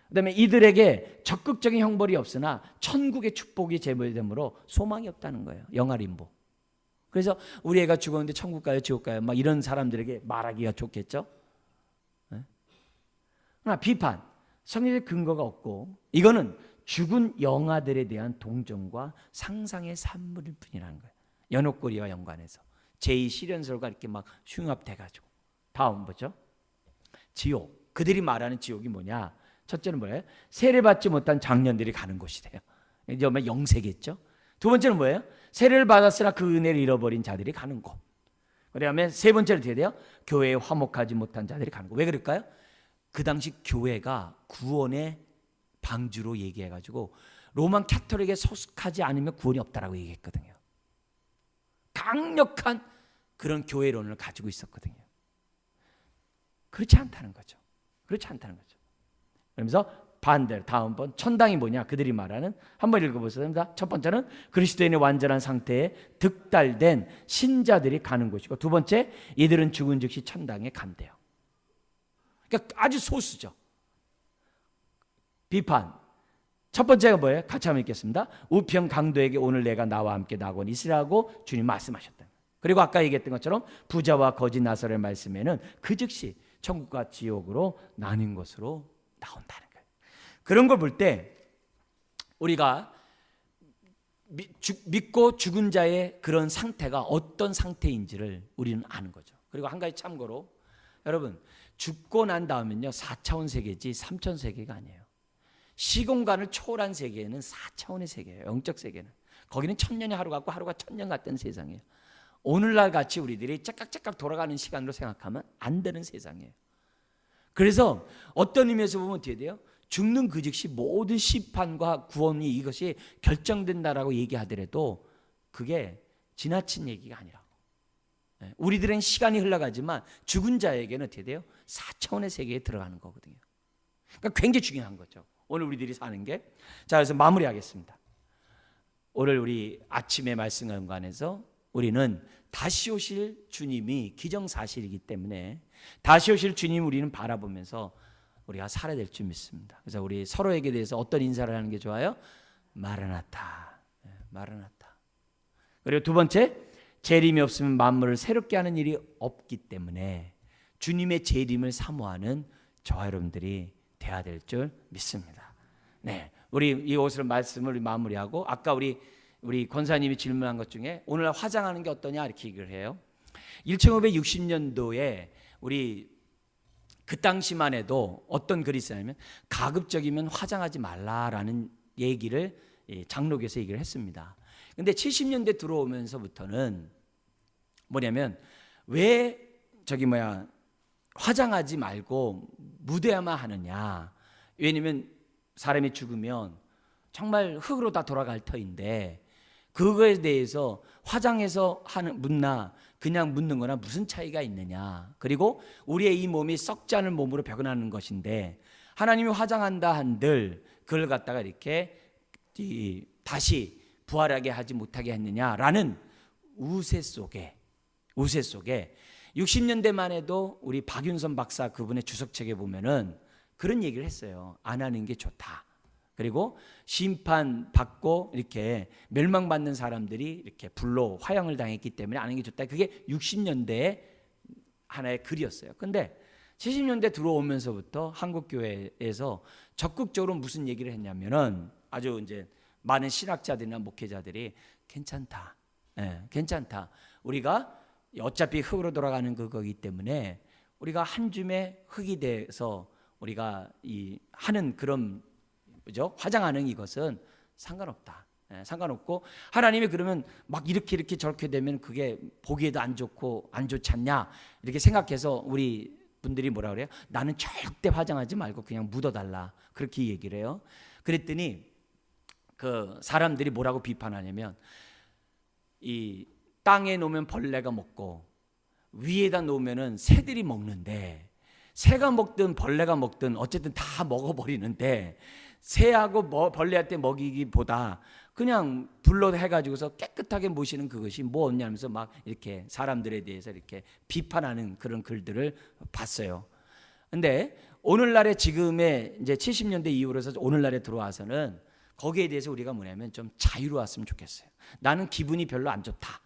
그다음에 이들에게 적극적인 형벌이 없으나 천국의 축복이 제물되므로 소망이 없다는 거예요. 영아 림보. 그래서 우리 애가 죽었는데 천국 가요, 지옥 가요, 막 이런 사람들에게 말하기가 좋겠죠. 그러나 비판, 성경의 근거가 없고 이거는 죽은 영아들에 대한 동정과 상상의 산물일 뿐이라는 거예요. 연옥고리와 연관해서 제2시련설과 이렇게 막 흉합돼가지고. 다음 보죠. 지옥. 그들이 말하는 지옥이 뭐냐? 첫째는 뭐예요? 세례받지 못한 장년들이 가는 곳이래요. 이제 영세겠죠. 두 번째는 뭐예요? 세례를 받았으나 그 은혜를 잃어버린 자들이 가는 곳. 그다음에 세 번째는 어떻게 돼요? 교회에 화목하지 못한 자들이 가는 곳. 왜 그럴까요? 그 당시 교회가 구원의 방주로 얘기해가지고 로만 캐톨릭에 소속하지 않으면 구원이 없다라고 얘기했거든요. 강력한 그런 교회론을 가지고 있었거든요. 그렇지 않다는 거죠. 그렇지 않다는 거죠. 그러면서 반대로 다음번 천당이 뭐냐? 그들이 말하는, 한번 읽어보세요. 첫 번째는 그리스도인의 완전한 상태에 득달된 신자들이 가는 곳이고, 두 번째, 이들은 죽은 즉시 천당에 간대요. 그러니까 아주 소수죠. 비판. 첫 번째가 뭐예요? 같이 한번 읽겠습니다. 우편 강도에게 오늘 내가 나와 함께 낙원에 있으라고 주님 말씀하셨다. 그리고 아까 얘기했던 것처럼 부자와 거짓 나사로의 말씀에는 그 즉시 천국과 지옥으로 나뉜 것으로 나온다는 거예요. 그런 걸 볼 때 우리가 믿고 죽은 자의 그런 상태가 어떤 상태인지를 우리는 아는 거죠. 그리고 한 가지 참고로, 여러분, 죽고 난 다음엔요 4차원 세계지 3차원 세계가 아니에요. 시공간을 초월한 세계는 4차원의 세계예요. 영적 세계는. 거기는 천년이 하루 같고 하루가 천년 같던 세상이에요. 오늘날 같이 우리들이 짝깍짝깍 돌아가는 시간으로 생각하면 안 되는 세상이에요. 그래서 어떤 의미에서 보면 어떻게 돼요? 죽는 그 즉시 모든 심판과 구원이 이것이 결정된다라고 얘기하더라도 그게 지나친 얘기가 아니라고. 우리들은 시간이 흘러가지만 죽은 자에게는 어떻게 돼요? 4차원의 세계에 들어가는 거거든요. 그러니까 굉장히 중요한 거죠. 오늘 우리들이 사는 게. 자, 그래서 마무리하겠습니다. 오늘 우리 아침의 말씀과 연관해서 우리는 다시 오실 주님이 기정사실이기 때문에 다시 오실 주님 우리는 바라보면서 우리가 살아야 될 줄 믿습니다. 그래서 우리 서로에게 대해서 어떤 인사를 하는 게 좋아요? 마라나타. 마라나타. 그리고 두 번째, 재림이 없으면 만물을 새롭게 하는 일이 없기 때문에 주님의 재림을 사모하는 저와 여러분들이 돼야 될 줄 믿습니다. 네, 우리 이것으로 말씀을 마무리하고 아까 우리 권사님이 질문한 것 중에 오늘 화장하는 게 어떠냐 이렇게 얘기를 해요. 1560년도에 우리 그 당시만 해도 어떤 글이 있었냐면 가급적이면 화장하지 말라라는 얘기를 장로교에서 얘기를 했습니다. 근데 70년대 들어오면서부터는 뭐냐면 왜 화장하지 말고 묻어야만 하느냐. 왜냐면 사람이 죽으면 정말 흙으로 다 돌아갈 터인데 그거에 대해서 화장해서 묻나 그냥 묻는 거나 무슨 차이가 있느냐. 그리고 우리의 이 몸이 썩지 않을 몸으로 변하는 것인데 하나님이 화장한다 한들 그걸 갖다가 이렇게 다시 부활하게 하지 못하게 했느냐라는 우세 속에 60년대만 해도 우리 박윤선 박사 그분의 주석책에 보면은 그런 얘기를 했어요. 안 하는 게 좋다. 그리고 심판받고 이렇게 멸망받는 사람들이 이렇게 불로 화형을 당했기 때문에 안 하는 게 좋다. 그게 60년대의 하나의 글이었어요. 근데 70년대 들어오면서부터 한국교회에서 적극적으로 무슨 얘기를 했냐면은 아주 이제 많은 신학자들이나 목회자들이 괜찮다. 괜찮다. 우리가 어차피 흙으로 돌아가는 그거기 때문에 우리가 한 줌의 흙이 돼서 우리가 하는 그런 화장하는 이것은 상관없다. 상관없고 하나님이 그러면 막 이렇게 저렇게 되면 그게 보기에도 안 좋고 안 좋지 않냐 이렇게 생각해서 우리 분들이 뭐라 그래요? 나는 절대 화장하지 말고 그냥 묻어달라 그렇게 얘기를 해요. 그랬더니 그 사람들이 뭐라고 비판하냐면 이 땅에 놓으면 벌레가 먹고 위에다 놓으면은 새들이 먹는데 새가 먹든 벌레가 먹든 어쨌든 다 먹어버리는데 새하고 벌레한테 먹이기보다 그냥 불로 해가지고서 깨끗하게 모시는 그것이 뭐 없냐면서 막 이렇게 사람들에 대해서 이렇게 비판하는 그런 글들을 봤어요. 근데 오늘날의 지금의 이제 70년대 이후로서 오늘날에 들어와서는 거기에 대해서 우리가 뭐냐면 좀 자유로웠으면 좋겠어요. 나는 기분이 별로 안 좋다.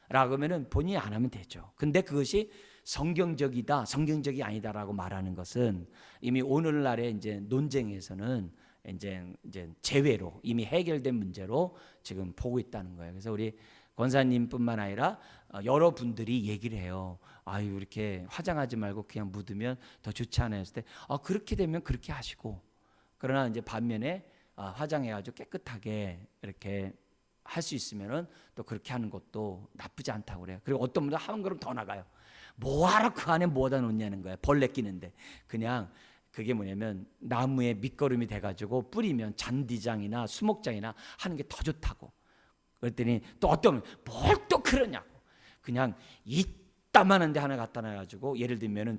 라고 하면은 본인이 안 하면 되죠. 근데 그것이 성경적이다, 성경적이 아니다라고 말하는 것은 이미 오늘날의 이제 논쟁에서는 이제 제외로 이미 해결된 문제로 지금 보고 있다는 거예요. 그래서 우리 권사님뿐만 아니라 여러분들이 얘기를 해요. 아유 이렇게 화장하지 말고 그냥 묻으면 더 좋지 않아요? 했을 때 그렇게 되면 그렇게 하시고 그러나 이제 반면에 화장해가지고 깨끗하게 이렇게 할 수 있으면은 또 그렇게 하는 것도 나쁘지 않다고 그래요. 그리고 어떤 분들 한 걸음 더 나가요. 뭐하러 그 안에 뭐다 놓냐는 거예요. 벌레 끼는데 그냥 그게 뭐냐면 나무에 밑거름이 돼가지고 뿌리면 잔디장이나 수목장이나 하는 게 더 좋다고. 그랬더니 또 어떤 뭘 또 그러냐고. 그냥 이따만한 데 하나 갖다 놔가지고 예를 들면은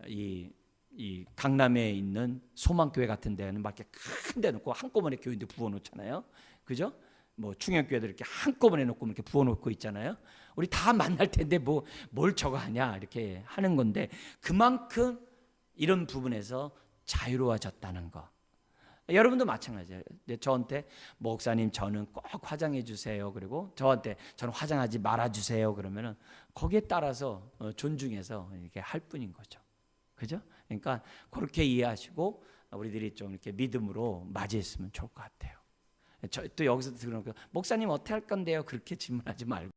이 강남에 있는 소망교회 같은 데는 막 이렇게 큰 데 놓고 한꺼번에 교인들 부어놓잖아요. 그죠? 뭐 충영교회도 이렇게 한꺼번에 놓고 이렇게 부어놓고 있잖아요. 우리 다 만날 텐데 뭘 저거 하냐 이렇게 하는 건데 그만큼 이런 부분에서 자유로워졌다는 거. 여러분도 마찬가지예요. 저한테 목사님 저는 꼭 화장해 주세요. 그리고 저한테 저는 화장하지 말아 주세요. 그러면은 거기에 따라서 존중해서 이렇게 할 뿐인 거죠. 그죠? 그러니까 그렇게 이해하시고 우리들이 좀 이렇게 믿음으로 맞이했으면 좋을 것 같아요. 또 여기서 들어놓고 목사님 어떻게 할 건데요? 그렇게 질문하지 말고